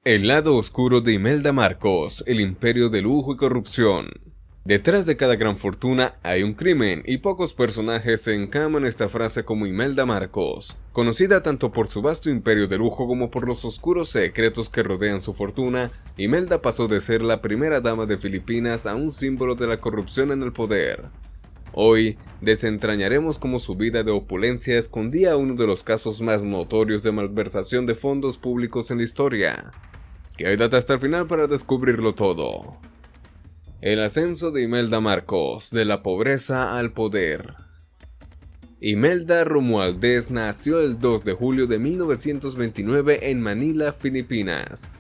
El lado oscuro de Imelda Marcos, el imperio de lujo y corrupción. Detrás de cada gran fortuna hay un crimen, y pocos personajes se encaman esta frase como Imelda Marcos. Conocida tanto por su vasto imperio de lujo como por los oscuros secretos que rodean su fortuna, Imelda pasó de ser la primera dama de Filipinas a un símbolo de la corrupción en el poder. Hoy, desentrañaremos cómo su vida de opulencia escondía uno de los casos más notorios de malversación de fondos públicos en la historia. Quédate hasta el final para descubrirlo todo. El ascenso de Imelda Marcos, de la pobreza al poder. Imelda Romualdez nació el 2 de julio de 1929 en Manila, Filipinas.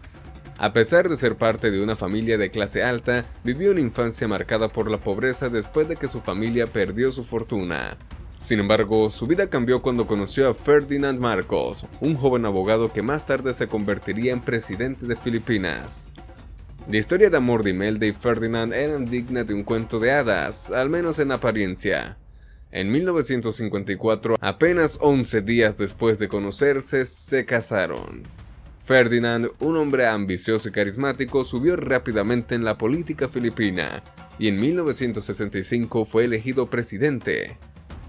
A pesar de ser parte de una familia de clase alta, vivió una infancia marcada por la pobreza después de que su familia perdió su fortuna. Sin embargo, su vida cambió cuando conoció a Ferdinand Marcos, un joven abogado que más tarde se convertiría en presidente de Filipinas. La historia de amor de Imelda y Ferdinand eran dignas de un cuento de hadas, al menos en apariencia. En 1954, apenas 11 días después de conocerse, se casaron. Ferdinand, un hombre ambicioso y carismático, subió rápidamente en la política filipina, y en 1965 fue elegido presidente.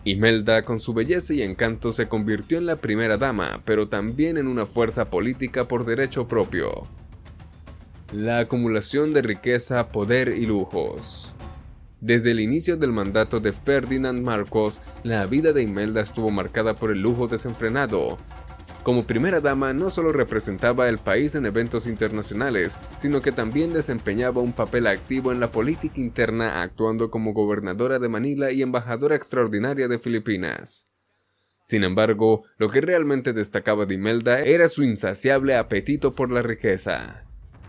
Imelda, con su belleza y encanto, se convirtió en la primera dama, pero también en una fuerza política por derecho propio. La acumulación de riqueza, poder y lujos. Desde el inicio del mandato de Ferdinand Marcos, la vida de Imelda estuvo marcada por el lujo desenfrenado. Como primera dama, no solo representaba el país en eventos internacionales, sino que también desempeñaba un papel activo en la política interna, actuando como gobernadora de Manila y embajadora extraordinaria de Filipinas. Sin embargo, lo que realmente destacaba de Imelda era su insaciable apetito por la riqueza.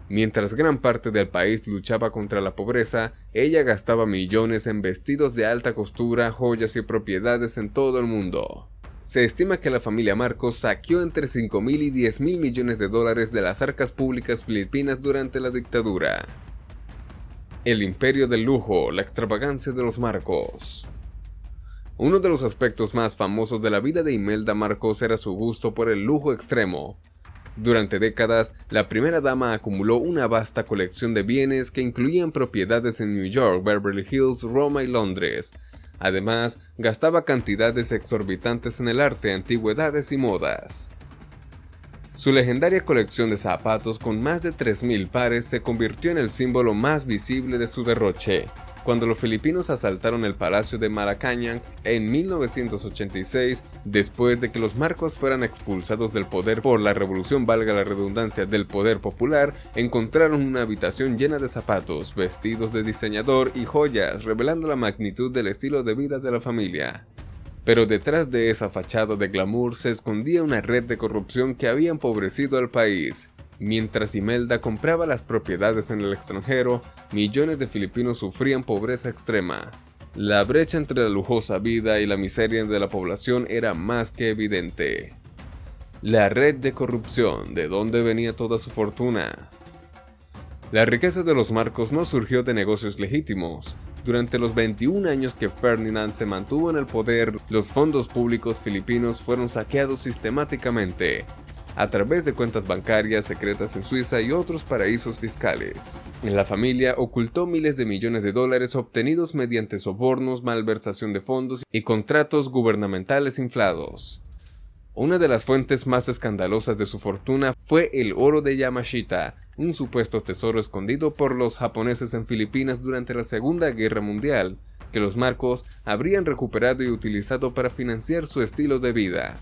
Mientras gran parte del país luchaba contra la pobreza, ella gastaba millones en vestidos de alta costura, joyas y propiedades en todo el mundo. Se estima que la familia Marcos saqueó entre 5.000 y 10.000 millones de dólares de las arcas públicas filipinas durante la dictadura. El imperio del lujo, la extravagancia de los Marcos. Uno de los aspectos más famosos de la vida de Imelda Marcos era su gusto por el lujo extremo. Durante décadas, la primera dama acumuló una vasta colección de bienes que incluían propiedades en New York, Beverly Hills, Roma y Londres. Además, gastaba cantidades exorbitantes en el arte, antigüedades y modas. Su legendaria colección de zapatos con más de 3.000 pares se convirtió en el símbolo más visible de su derroche. Cuando los filipinos asaltaron el Palacio de Malacañang en 1986, después de que los Marcos fueran expulsados del poder por la revolución, valga la redundancia, del poder popular, encontraron una habitación llena de zapatos, vestidos de diseñador y joyas, revelando la magnitud del estilo de vida de la familia. Pero detrás de esa fachada de glamour se escondía una red de corrupción que había empobrecido al país. Mientras Imelda compraba las propiedades en el extranjero, millones de filipinos sufrían pobreza extrema. La brecha entre la lujosa vida y la miseria de la población era más que evidente. La red de corrupción, ¿de dónde venía toda su fortuna? La riqueza de los Marcos no surgió de negocios legítimos. Durante los 21 años que Ferdinand se mantuvo en el poder, los fondos públicos filipinos fueron saqueados sistemáticamente, a través de cuentas bancarias secretas en Suiza y otros paraísos fiscales. La familia ocultó miles de millones de dólares obtenidos mediante sobornos, malversación de fondos y contratos gubernamentales inflados. Una de las fuentes más escandalosas de su fortuna fue el oro de Yamashita, un supuesto tesoro escondido por los japoneses en Filipinas durante la Segunda Guerra Mundial, que los Marcos habrían recuperado y utilizado para financiar su estilo de vida.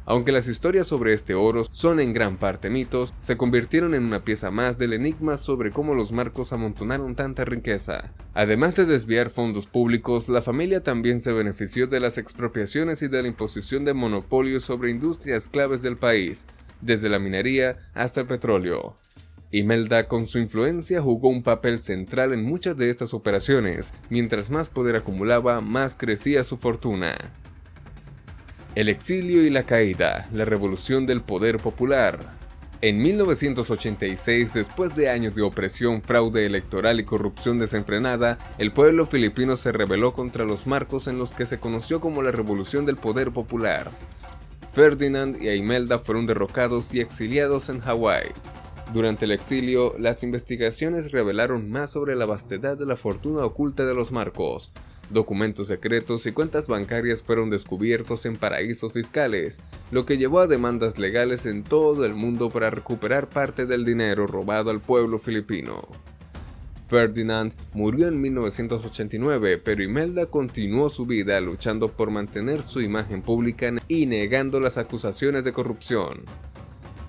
Aunque las historias sobre este oro son en gran parte mitos, se convirtieron en una pieza más del enigma sobre cómo los Marcos amontonaron tanta riqueza. Además de desviar fondos públicos, la familia también se benefició de las expropiaciones y de la imposición de monopolios sobre industrias claves del país, desde la minería hasta el petróleo. Imelda, con su influencia, jugó un papel central en muchas de estas operaciones. Mientras más poder acumulaba, más crecía su fortuna. El exilio y la caída, la revolución del poder popular. En 1986, después de años de opresión, fraude electoral y corrupción desenfrenada, el pueblo filipino se rebeló contra los Marcos en los que se conoció como la Revolución del Poder Popular. Ferdinand y Imelda fueron derrocados y exiliados en Hawái. Durante el exilio, las investigaciones revelaron más sobre la vastedad de la fortuna oculta de los Marcos. Documentos secretos y cuentas bancarias fueron descubiertos en paraísos fiscales, lo que llevó a demandas legales en todo el mundo para recuperar parte del dinero robado al pueblo filipino. Ferdinand murió en 1989, pero Imelda continuó su vida luchando por mantener su imagen pública y negando las acusaciones de corrupción.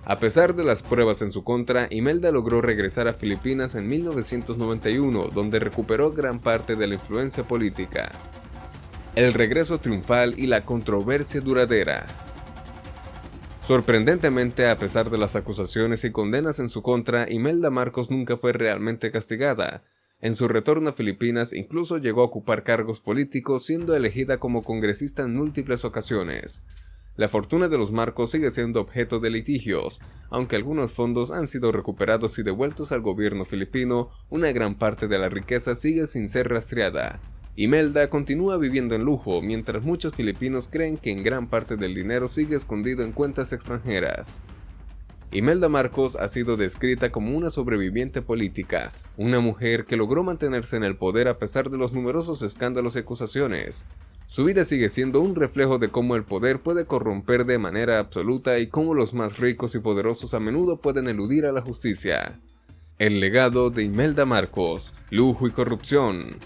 A pesar de las pruebas en su contra, Imelda logró regresar a Filipinas en 1991, donde recuperó gran parte de la influencia política. El regreso triunfal y la controversia duradera. Sorprendentemente, a pesar de las acusaciones y condenas en su contra, Imelda Marcos nunca fue realmente castigada. En su retorno a Filipinas incluso llegó a ocupar cargos políticos, siendo elegida como congresista en múltiples ocasiones. La fortuna de los Marcos sigue siendo objeto de litigios. Aunque algunos fondos han sido recuperados y devueltos al gobierno filipino, una gran parte de la riqueza sigue sin ser rastreada. Imelda continúa viviendo en lujo, mientras muchos filipinos creen que en gran parte del dinero sigue escondido en cuentas extranjeras. Imelda Marcos ha sido descrita como una sobreviviente política, una mujer que logró mantenerse en el poder a pesar de los numerosos escándalos y acusaciones. Su vida sigue siendo un reflejo de cómo el poder puede corromper de manera absoluta y cómo los más ricos y poderosos a menudo pueden eludir a la justicia. El legado de Imelda Marcos, lujo y corrupción.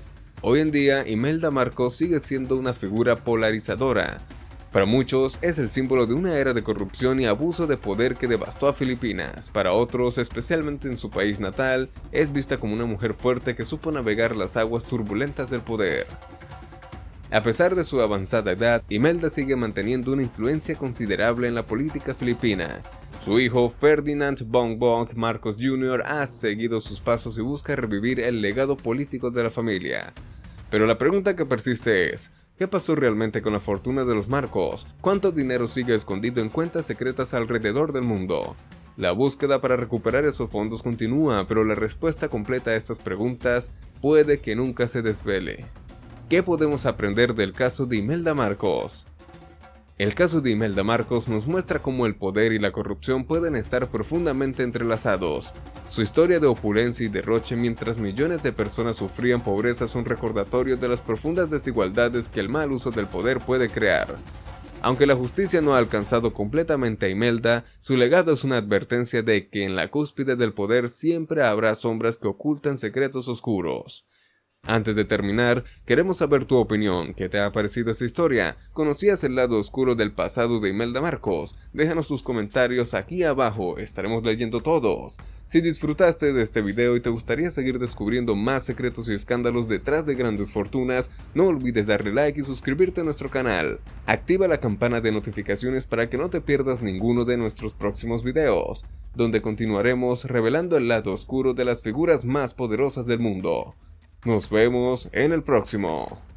Hoy en día, Imelda Marcos sigue siendo una figura polarizadora. Para muchos, es el símbolo de una era de corrupción y abuso de poder que devastó a Filipinas. Para otros, especialmente en su país natal, es vista como una mujer fuerte que supo navegar las aguas turbulentas del poder. A pesar de su avanzada edad, Imelda sigue manteniendo una influencia considerable en la política filipina. Su hijo, Ferdinand Bongbong Marcos Jr., ha seguido sus pasos y busca revivir el legado político de la familia. Pero la pregunta que persiste es, ¿qué pasó realmente con la fortuna de los Marcos? ¿Cuánto dinero sigue escondido en cuentas secretas alrededor del mundo? La búsqueda para recuperar esos fondos continúa, pero la respuesta completa a estas preguntas puede que nunca se desvele. ¿Qué podemos aprender del caso de Imelda Marcos? El caso de Imelda Marcos nos muestra cómo el poder y la corrupción pueden estar profundamente entrelazados. Su historia de opulencia y derroche mientras millones de personas sufrían pobreza es un recordatorio de las profundas desigualdades que el mal uso del poder puede crear. Aunque la justicia no ha alcanzado completamente a Imelda, su legado es una advertencia de que en la cúspide del poder siempre habrá sombras que ocultan secretos oscuros. Antes de terminar, queremos saber tu opinión. ¿Qué te ha parecido esta historia? ¿Conocías el lado oscuro del pasado de Imelda Marcos? Déjanos tus comentarios aquí abajo, estaremos leyendo todos. Si disfrutaste de este video y te gustaría seguir descubriendo más secretos y escándalos detrás de grandes fortunas, no olvides darle like y suscribirte a nuestro canal. Activa la campana de notificaciones para que no te pierdas ninguno de nuestros próximos videos, donde continuaremos revelando el lado oscuro de las figuras más poderosas del mundo. Nos vemos en el próximo.